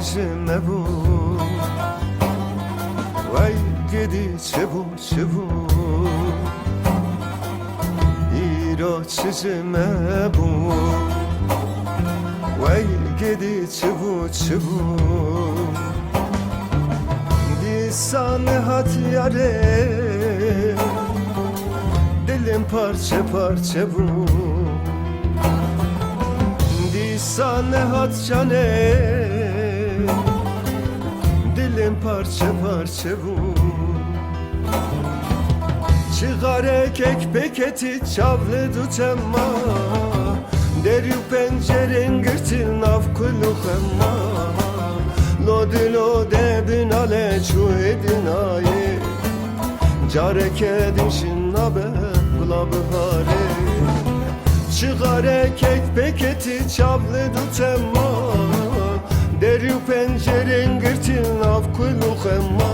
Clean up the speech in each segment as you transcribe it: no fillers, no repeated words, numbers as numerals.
çizime bu vay gidi çebu çebu İro çizime bu vay gidi çebu çebu Disanı hat yare dilim parça parça bu Disanı hat cane dilim parça parça bu Çıkar ekek peketi çavlı tutemma Deryu penceren gırtil navkuluk emma Lodi lode binale çu edin aye Carek edin şinnabe kula bihare Çıkar ekek peketi çavlı tutemma Deryu penceren gırtil navkuluk emma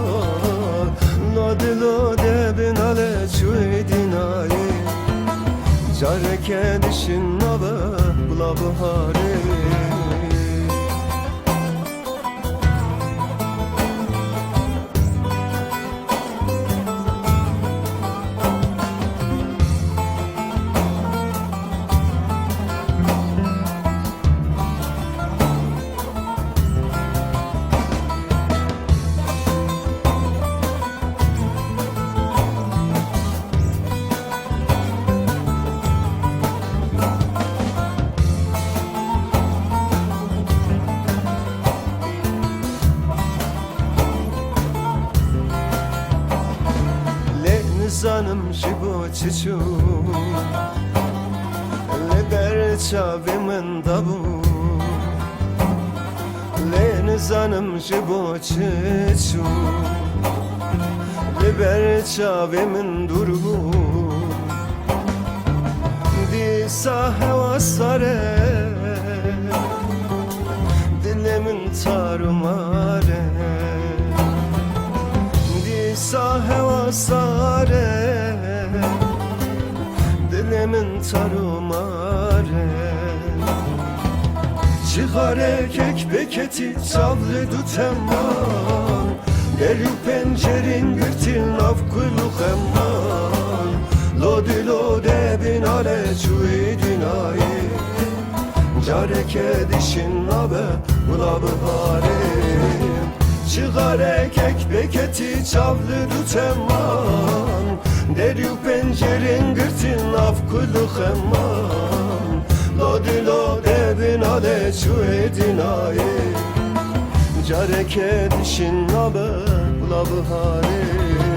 Lodi lode binale çu edin aye Carek edin şinnabe kula bihare Zanım jibo çiçu Leber çavimin dabu Len zanım jibo çiçu Leber çavimin durbu Disa heva sare Dilimin tarumare Disa heva sare Dilimin tarumare Çıkar ekek peketi çavlı tutemman Deryu pencerin gırtil navkuluk emman Lodi lode binale çuidin aye Carek edişin nabe ula bihare Çıkar ekek peketi çavlı tutemman Deryu pencerin gırtil navkuluk emman Lodi lode binale çu edin aye Carek edişin nabe ula bihare